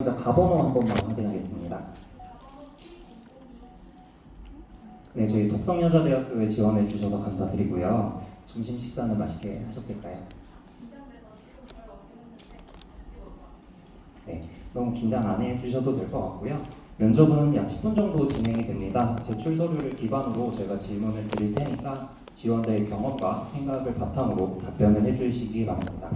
먼저 가번호 한 번만 확인하겠습니다. 네, 저희 독성여자대학교에 지원해 주셔서 감사드리고요. 점심 식사는 맛있게 하셨을까요? 네, 너무 긴장 안 해주셔도 될 것 같고요. 면접은 약 10분 정도 진행이 됩니다. 제출 서류를 기반으로 저희가 질문을 드릴 테니까 지원자의 경험과 생각을 바탕으로 답변을 해주시기 바랍니다.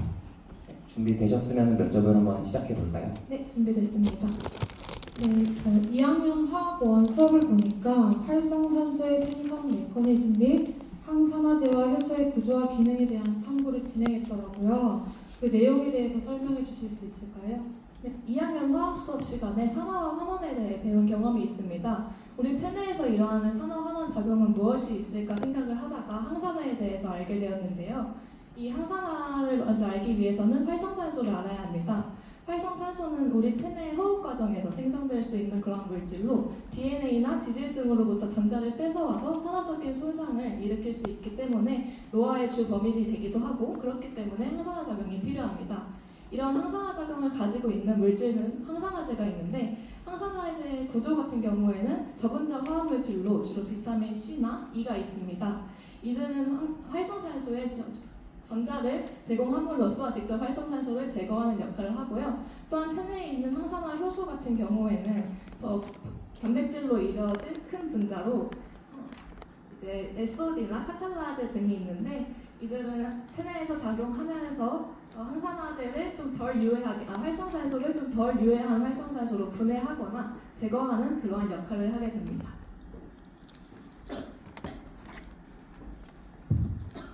네, 준비되셨으면 면접을 한번 시작해 볼까요? 네, 준비됐습니다. 네, 2학년 화학원 수업을 보니까 활성산소의 생성 메커니즘 및 항산화제와 효소의 구조와 기능에 대한 탐구를 진행했더라고요. 그 내용에 대해서 설명해 주실 수 있을까요? 네, 2학년 화학 수업 시간에 산화와 환원에 대해 배운 경험이 있습니다. 우리 체내에서 일어나는 산화환원 작용은 무엇이 있을까 생각을 하다가 항산화에 대해서 알게 되었는데요. 이 항산화를 먼저 알기 위해서는 활성산소를 알아야 합니다. 활성산소는 우리 체내의 호흡 과정에서 생성될 수 있는 그런 물질로 DNA나 지질 등으로부터 전자를 뺏어와서 산화적인 손상을 일으킬 수 있기 때문에 노화의 주 범인이 되기도 하고, 그렇기 때문에 항산화 작용이 필요합니다. 이런 항산화 작용을 가지고 있는 물질은 항산화제가 있는데, 항산화제의 구조 같은 경우에는 저분자 화합물질로 주로 비타민 C나 E가 있습니다. 이들은 활성산소의 전자를 제공함으로써 직접 활성산소를 제거하는 역할을 하고요. 또한 체내에 있는 항산화 효소 같은 경우에는 단백질로 이루어진 큰 분자로 이제 SOD나 카탈라제 등이 있는데, 이들은 체내에서 작용하면서 항산화제를 좀 덜 유해하게, 활성산소를 좀 덜 유해한 활성산소로 분해하거나 제거하는 그러한 역할을 하게 됩니다.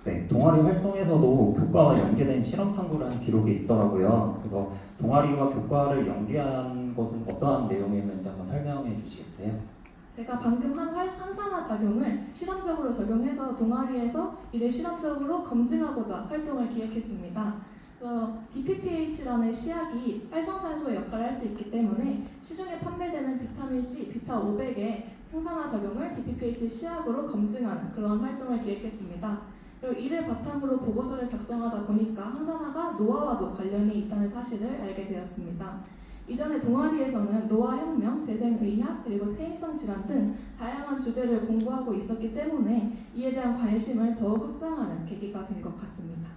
네, 동아리 활동에서도 교과와 연계된 실험 탐구를 한 기록이 있더라고요. 그래서 동아리와 교과를 연계한 것은 어떠한 내용이었는지 한번 설명해 주시겠어요? 제가 방금 한 항산화 작용을 실험적으로 적용해서 동아리에서 이를 실험적으로 검증하고자 활동을 기획했습니다. DPPH라는 시약이 활성산소의 역할을 할 수 있기 때문에 시중에 판매되는 비타민 C, 비타 500의 항산화 작용을 DPPH 시약으로 검증하는 그런 활동을 기획했습니다. 그리고 이를 바탕으로 보고서를 작성하다 보니까 항산화가 노화와도 관련이 있다는 사실을 알게 되었습니다. 이전에 동아리에서는 노화혁명, 재생의학, 그리고 퇴행성 질환 등 다양한 주제를 공부하고 있었기 때문에 이에 대한 관심을 더욱 확장하는 계기가 된 것 같습니다.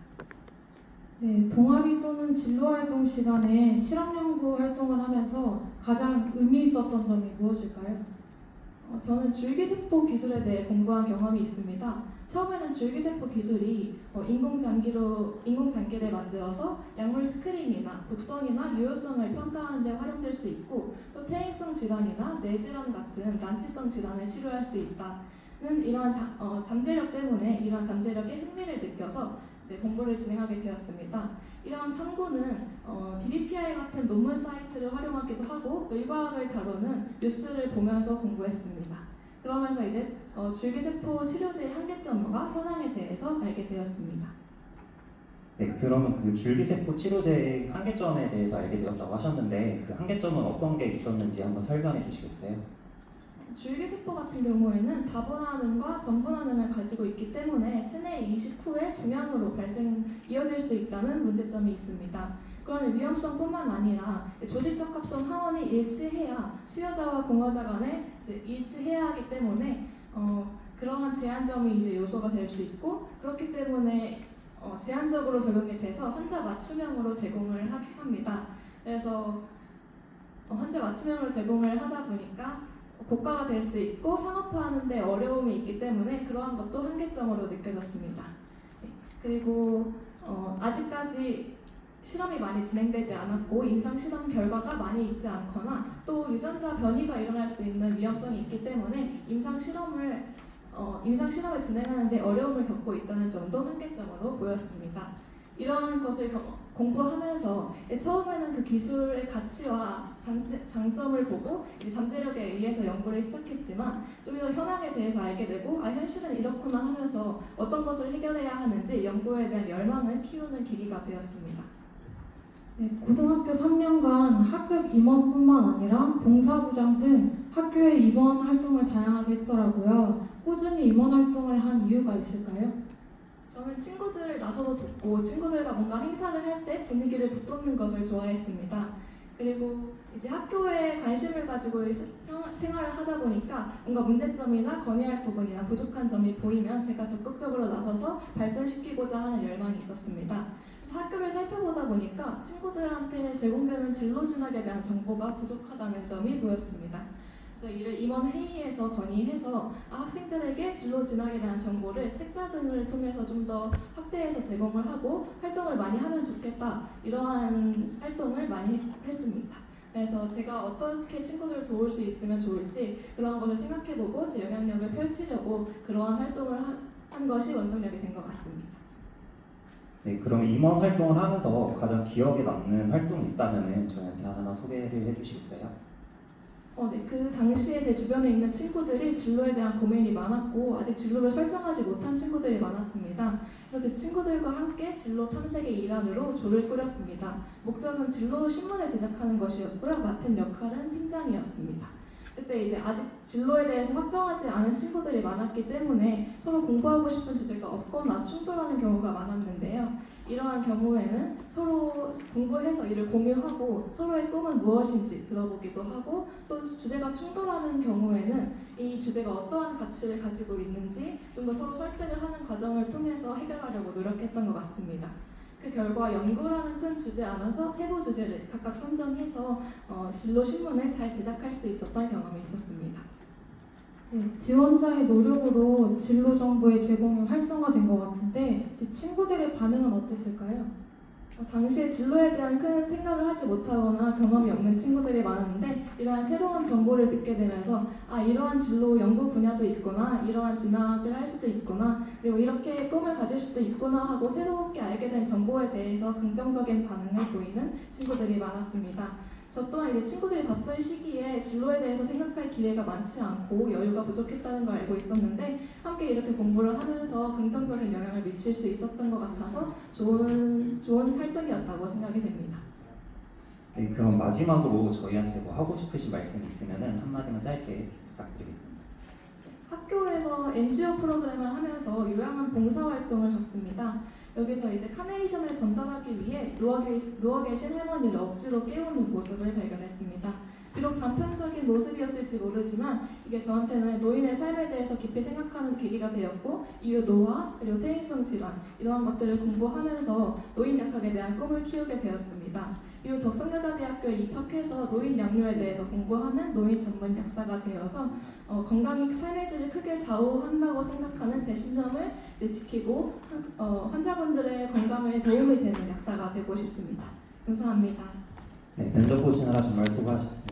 네, 동아리 또는 진로활동 시간에 실험연구 활동을 하면서 가장 의미 있었던 점이 무엇일까요? 저는 줄기세포 기술에 대해 공부한 경험이 있습니다. 처음에는 줄기세포 기술이 인공장기를 만들어서 약물 스크린이나 독성이나 유효성을 평가하는 데 활용될 수 있고, 또 퇴행성 질환이나 뇌질환 같은 난치성 질환을 치료할 수 있다는 이러한 잠재력 때문에 이러한 잠재력에 흥미를 느껴서 이제 공부를 진행하게 되었습니다. 이러한 탐구는 DBPI 같은 논문 사이트를 활용하기도 하고 의과학을 다루는 뉴스를 보면서 공부했습니다. 그러면서 이제 줄기세포 치료제의 한계점과 현황에 대해서 알게 되었습니다. 네, 그러면 그 줄기세포 치료제의 한계점에 대해서 알게 되었다고 하셨는데 그 한계점은 어떤 게 있었는지 한번 설명해 주시겠어요? 줄기세포 같은 경우에는 다분화능과 전분화능을 가지고 있기 때문에 체내 이식 후에 종양으로 이어질 수 있다는 문제점이 있습니다. 그러면 위험성뿐만 아니라 조직적 합성 항원이 일치해야 수여자와 공여자 간에 이제 일치해야 하기 때문에 그러한 제한점이 이제 요소가 될 수 있고, 그렇기 때문에 제한적으로 적용이 돼서 환자 맞춤형으로 제공을 합니다. 그래서 환자 맞춤형으로 제공을 하다 보니까 고가가 될 수 있고 상업화하는 데 어려움이 있기 때문에 그러한 것도 한계점으로 느껴졌습니다. 네. 그리고 아직까지 실험이 많이 진행되지 않았고 임상 실험 결과가 많이 있지 않거나 또 유전자 변이가 일어날 수 있는 위험성이 있기 때문에 임상 실험을 진행하는 데 어려움을 겪고 있다는 점도 한계점으로 보였습니다. 이러한 것을 공부하면서 처음에는 그 기술의 가치와 장점을 보고 이제 잠재력에 의해서 연구를 시작했지만 좀 더 현황에 대해서 알게 되고 현실은 이렇구나 하면서 어떤 것을 해결해야 하는지 연구에 대한 열망을 키우는 계기가 되었습니다. 네, 고등학교 3년간 학급 임원뿐만 아니라 봉사부장 등 학교의 임원 활동을 다양하게 했더라고요. 꾸준히 임원 활동을 한 이유가 있을까요? 저는 친구들을 나서서 돕고 친구들과 뭔가 행사를 할 때 분위기를 북돋는 것을 좋아했습니다. 그리고 이제 학교에 관심을 가지고 생활을 하다 보니까 뭔가 문제점이나 건의할 부분이나 부족한 점이 보이면 제가 적극적으로 나서서 발전시키고자 하는 열망이 있었습니다. 그래서 학교를 살펴보다 보니까 친구들한테 제공되는 진로 진학에 대한 정보가 부족하다는 점이 보였습니다. 그래서 이를 임원 회의에서 건의해서 학생들에게 진로 진학에 대한 정보를 책자 등을 통해서 좀 더 확대해서 제공을 하고 활동을 많이 하면 좋겠다, 이러한 활동을 많이 했습니다. 그래서 제가 어떻게 친구들을 도울 수 있으면 좋을지 그런 것을 생각해보고 제 영향력을 펼치려고 그러한 활동을 한 것이 원동력이 된 것 같습니다. 네, 그럼 임원 활동을 하면서 가장 기억에 남는 활동이 있다면 저희한테 하나 소개를 해주시겠어요? 네. 그 당시에 제 주변에 있는 친구들이 진로에 대한 고민이 많았고 아직 진로를 설정하지 못한 친구들이 많았습니다. 그래서 그 친구들과 함께 진로 탐색의 일환으로 조를 꾸렸습니다. 목적은 진로 신문을 제작하는 것이었고요. 맡은 역할은 팀장이었습니다. 그때 이제 아직 진로에 대해서 확정하지 않은 친구들이 많았기 때문에 서로 공부하고 싶은 주제가 없거나 충돌하는 경우가 많았는데요. 이러한 경우에는 서로 공부해서 이를 공유하고 서로의 꿈은 무엇인지 들어보기도 하고, 또 주제가 충돌하는 경우에는 이 주제가 어떠한 가치를 가지고 있는지 좀 더 서로 설득을 하는 과정을 통해서 해결하려고 노력했던 것 같습니다. 그 결과 연구라는 큰 주제 안에서 세부 주제를 각각 선정해서 진로 신문을 잘 제작할 수 있었던 경험이 있었습니다. 네, 지원자의 노력으로 진로 정보의 제공이 활성화된 것 같은데 친구들의 반응은 어땠을까요? 당시에 진로에 대한 큰 생각을 하지 못하거나 경험이 없는 친구들이 많았는데 이러한 새로운 정보를 듣게 되면서 이러한 진로 연구 분야도 있구나, 이러한 진학을 할 수도 있구나, 그리고 이렇게 꿈을 가질 수도 있구나 하고 새롭게 알게 된 정보에 대해서 긍정적인 반응을 보이는 친구들이 많았습니다. 저 또한 이제 친구들이 바쁜 시기에 진로에 대해서 생각할 기회가 많지 않고 여유가 부족했다는 걸 알고 있었는데 함께 이렇게 공부를 하면서 긍정적인 영향을 미칠 수 있었던 것 같아서 좋은 활동이었다고 생각이 됩니다. 네, 그럼 마지막으로 저희한테 뭐 하고 싶으신 말씀이 있으면 한마디만 짧게 부탁드리겠습니다. 학교에서 NGO 프로그램을 하면서 요양원 봉사활동을 갔습니다. 여기서 이제 카네이션을 전달하기 위해 누워 계신 할머니를 억지로 깨우는 모습을 발견했습니다. 비록 단편적인 모습이었을지 모르지만 이게 저한테는 노인의 삶에 대해서 깊이 생각하는 계기가 되었고, 이후 노화, 그리고 퇴행성 질환 이러한 것들을 공부하면서 노인 약학에 대한 꿈을 키우게 되었습니다. 이후 덕성여자대학교에 입학해서 노인 양료에 대해서 공부하는 노인 전문 약사가 되어서 건강이 삶의 질을 크게 좌우한다고 생각하는 제 신념을 이제 지키고 환자분들의 건강에 도움이 되는 약사가 되고 싶습니다. 감사합니다. 네, 면접 보시느라 정말 수고하셨습니다.